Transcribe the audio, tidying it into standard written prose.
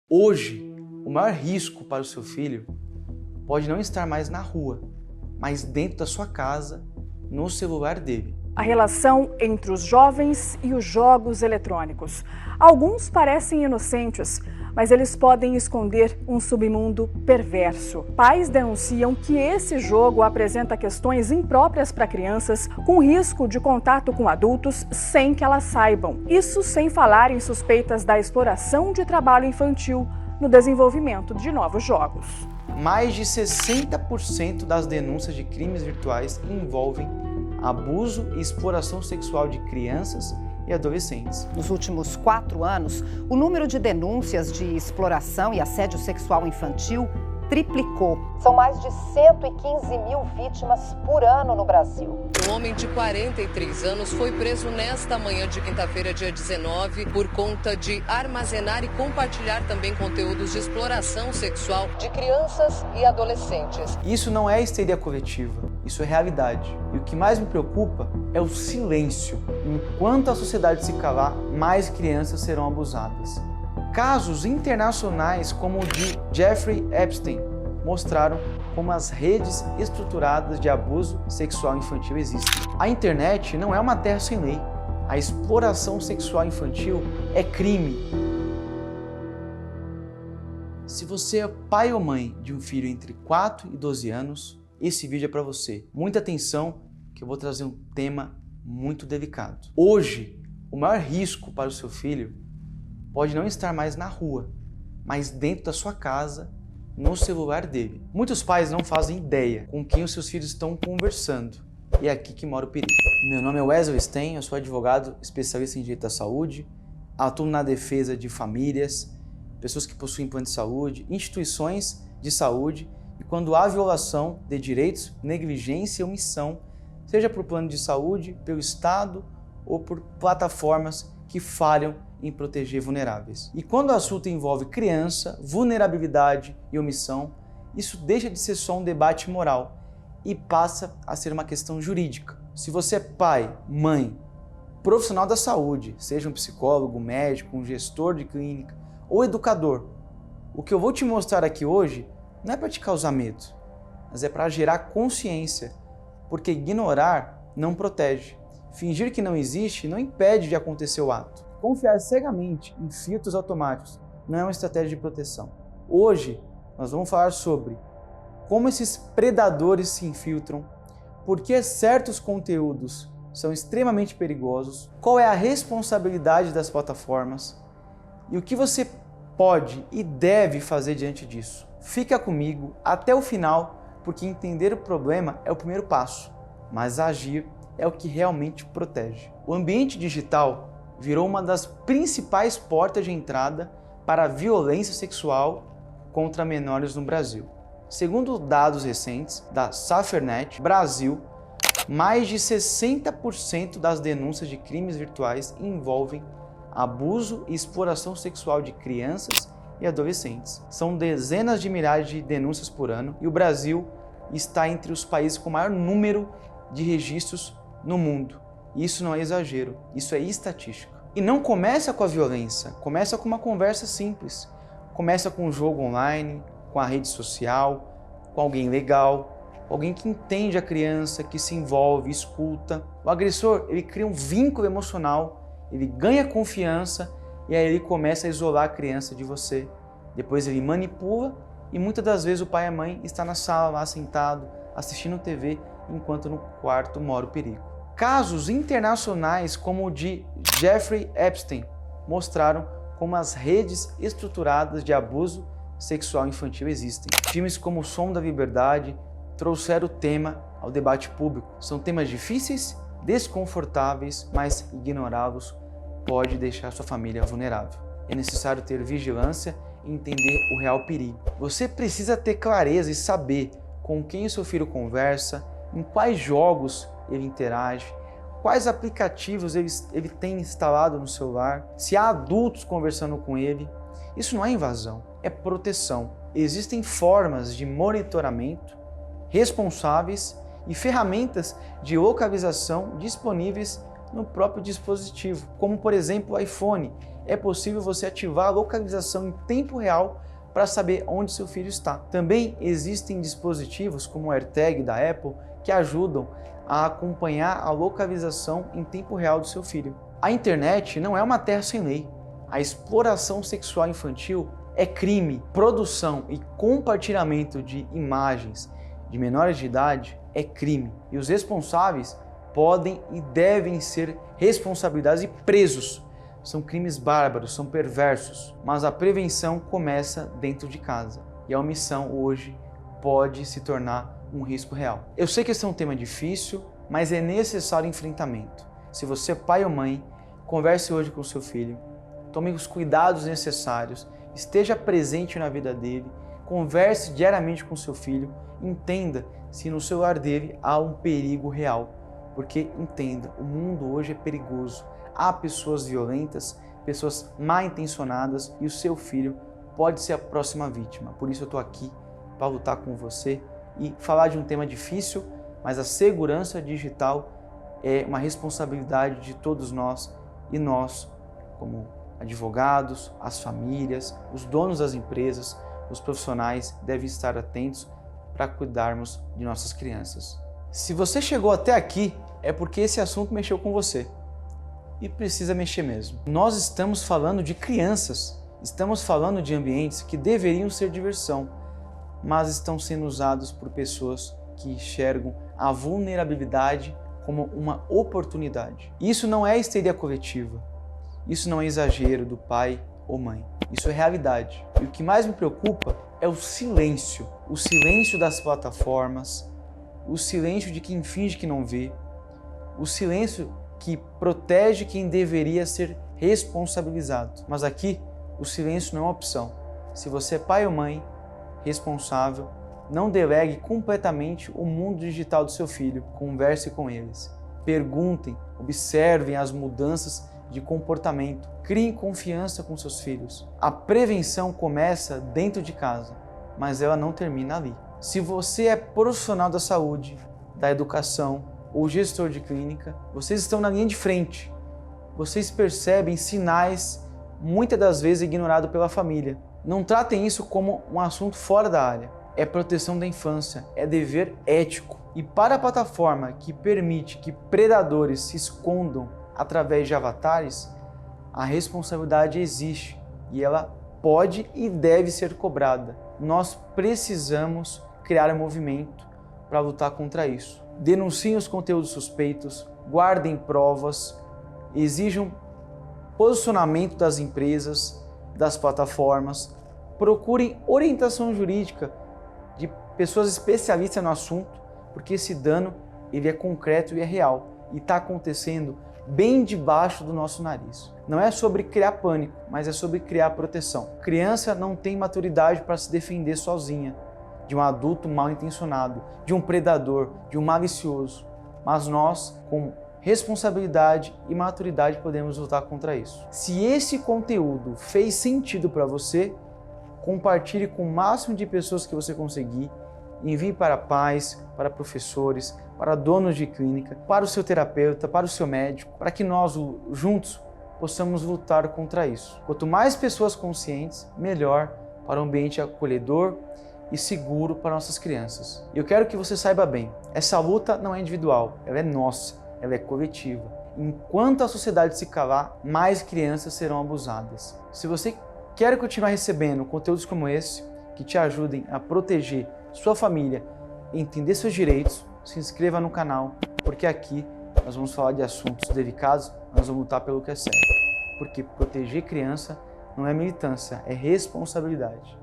Hoje, o maior risco para o seu filho pode não estar mais na rua, mas dentro da sua casa, no celular dele. A relação entre os jovens e os jogos eletrônicos. Alguns parecem inocentes, mas eles podem esconder um submundo perverso. Pais denunciam que esse jogo apresenta questões impróprias para crianças, com risco de contato com adultos sem que elas saibam. Isso sem falar em suspeitas da exploração de trabalho infantil no desenvolvimento de novos jogos. Mais de 60% das denúncias de crimes virtuais envolvem abuso e exploração sexual de crianças e adolescentes. Nos últimos 4 anos, o número de denúncias de exploração e assédio sexual infantil triplicou. São mais de 115 mil vítimas por ano no Brasil. Um homem de 43 anos foi preso nesta manhã de quinta-feira, dia 19, por conta de armazenar e compartilhar também conteúdos de exploração sexual de crianças e adolescentes. Isso não é histeria coletiva, isso é realidade. E o que mais me preocupa é o silêncio. Enquanto a sociedade se calar, mais crianças serão abusadas. Casos internacionais como o de Jeffrey Epstein mostraram como as redes estruturadas de abuso sexual infantil existem. A internet não é uma terra sem lei. A exploração sexual infantil é crime. Se você é pai ou mãe de um filho entre 4 e 12 anos, esse vídeo é para você. Muita atenção, que eu vou trazer um tema muito delicado. Hoje, o maior risco para o seu filho pode não estar mais na rua, mas dentro da sua casa, no celular dele. Muitos pais não fazem ideia com quem os seus filhos estão conversando. E é aqui que mora o perigo. Meu nome é Wesley Stein, eu sou advogado especialista em direito da saúde, atuo na defesa de famílias, pessoas que possuem plano de saúde, instituições de saúde, e quando há violação de direitos, negligência e omissão, seja por plano de saúde, pelo Estado ou por plataformas que falham em proteger vulneráveis. E quando o assunto envolve criança, vulnerabilidade e omissão, isso deixa de ser só um debate moral e passa a ser uma questão jurídica. Se você é pai, mãe, profissional da saúde, seja um psicólogo, médico, um gestor de clínica ou educador, o que eu vou te mostrar aqui hoje não é para te causar medo, mas é para gerar consciência, porque ignorar não protege. Fingir que não existe não impede de acontecer o ato. Confiar cegamente em filtros automáticos não é uma estratégia de proteção. Hoje, nós vamos falar sobre como esses predadores se infiltram, por que certos conteúdos são extremamente perigosos, qual é a responsabilidade das plataformas e o que você pode e deve fazer diante disso. Fica comigo até o final, porque entender o problema é o primeiro passo, mas agir é o que realmente protege. O ambiente digital virou uma das principais portas de entrada para a violência sexual contra menores no Brasil. Segundo dados recentes da Safernet Brasil, mais de 60% das denúncias de crimes virtuais envolvem abuso e exploração sexual de crianças e adolescentes. São dezenas de milhares de denúncias por ano e o Brasil está entre os países com maior número de registros no mundo. Isso não é exagero, isso é estatística. E não começa com a violência, começa com uma conversa simples. Começa com um jogo online, com a rede social, com alguém legal, alguém que entende a criança, que se envolve, escuta. O agressor, ele cria um vínculo emocional, ele ganha confiança e aí ele começa a isolar a criança de você. Depois ele manipula e muitas das vezes o pai e a mãe estão na sala lá sentado, assistindo TV, enquanto no quarto mora o perigo. Casos internacionais como o de Jeffrey Epstein mostraram como as redes estruturadas de abuso sexual infantil existem. Filmes como O Som da Liberdade trouxeram o tema ao debate público. São temas difíceis, desconfortáveis, mas ignorá-los pode deixar sua família vulnerável. É necessário ter vigilância e entender o real perigo. Você precisa ter clareza e saber com quem o seu filho conversa, em quais jogos ele interage, quais aplicativos ele tem instalado no celular, se há adultos conversando com ele. Isso não é invasão, é proteção. Existem formas de monitoramento responsáveis e ferramentas de localização disponíveis no próprio dispositivo, como por exemplo o iPhone. É possível você ativar a localização em tempo real para saber onde seu filho está. Também existem dispositivos como o AirTag da Apple que ajudam a acompanhar a localização em tempo real do seu filho. A internet não é uma terra sem lei. A exploração sexual infantil é crime. Produção e compartilhamento de imagens de menores de idade é crime. E os responsáveis podem e devem ser responsabilizados e presos. São crimes bárbaros, são perversos. Mas a prevenção começa dentro de casa. E a omissão hoje pode se tornar um risco real. Eu sei que esse é um tema difícil, mas é necessário enfrentamento. Se você é pai ou mãe, converse hoje com o seu filho. Tome os cuidados necessários. Esteja presente na vida dele. Converse diariamente com seu filho. Entenda se no celular dele há um perigo real. Porque entenda, o mundo hoje é perigoso. Há pessoas violentas, pessoas mal intencionadas e o seu filho pode ser a próxima vítima. Por isso eu estou aqui para lutar com você e falar de um tema difícil, mas a segurança digital é uma responsabilidade de todos nós e nós, como advogados, as famílias, os donos das empresas, os profissionais devem estar atentos para cuidarmos de nossas crianças. Se você chegou até aqui, é porque esse assunto mexeu com você. E precisa mexer mesmo. Nós estamos falando de crianças, estamos falando de ambientes que deveriam ser diversão, mas estão sendo usados por pessoas que enxergam a vulnerabilidade como uma oportunidade. Isso não é histeria coletiva, isso não é exagero do pai ou mãe, isso é realidade. E o que mais me preocupa é o silêncio das plataformas, o silêncio de quem finge que não vê, o silêncio que protege quem deveria ser responsabilizado. Mas aqui, o silêncio não é uma opção. Se você é pai ou mãe responsável, não delegue completamente o mundo digital do seu filho. Converse com eles. Perguntem, observem as mudanças de comportamento. Criem confiança com seus filhos. A prevenção começa dentro de casa, mas ela não termina ali. Se você é profissional da saúde, da educação, ou gestor de clínica, vocês estão na linha de frente. Vocês percebem sinais, muitas das vezes ignorados pela família. Não tratem isso como um assunto fora da área. É proteção da infância, é dever ético. E para a plataforma que permite que predadores se escondam através de avatares, a responsabilidade existe e ela pode e deve ser cobrada. Nós precisamos criar um movimento para lutar contra isso. Denunciem os conteúdos suspeitos, guardem provas, exijam posicionamento das empresas, das plataformas, procurem orientação jurídica de pessoas especialistas no assunto, porque esse dano ele é concreto e é real e está acontecendo bem debaixo do nosso nariz. Não é sobre criar pânico, mas é sobre criar proteção. Criança não tem maturidade para se defender sozinha de um adulto mal intencionado, de um predador, de um malicioso. Mas nós, com responsabilidade e maturidade, podemos lutar contra isso. Se esse conteúdo fez sentido para você, compartilhe com o máximo de pessoas que você conseguir, envie para pais, para professores, para donos de clínica, para o seu terapeuta, para o seu médico, para que nós juntos possamos lutar contra isso. Quanto mais pessoas conscientes, melhor para um ambiente acolhedor e seguro para nossas crianças. Eu quero que você saiba bem, essa luta não é individual, ela é nossa, ela é coletiva. Enquanto a sociedade se calar, mais crianças serão abusadas. Se você quer continuar recebendo conteúdos como esse, que te ajudem a proteger sua família, entender seus direitos, se inscreva no canal, porque aqui nós vamos falar de assuntos delicados, nós vamos lutar pelo que é certo. Porque proteger criança não é militância, é responsabilidade.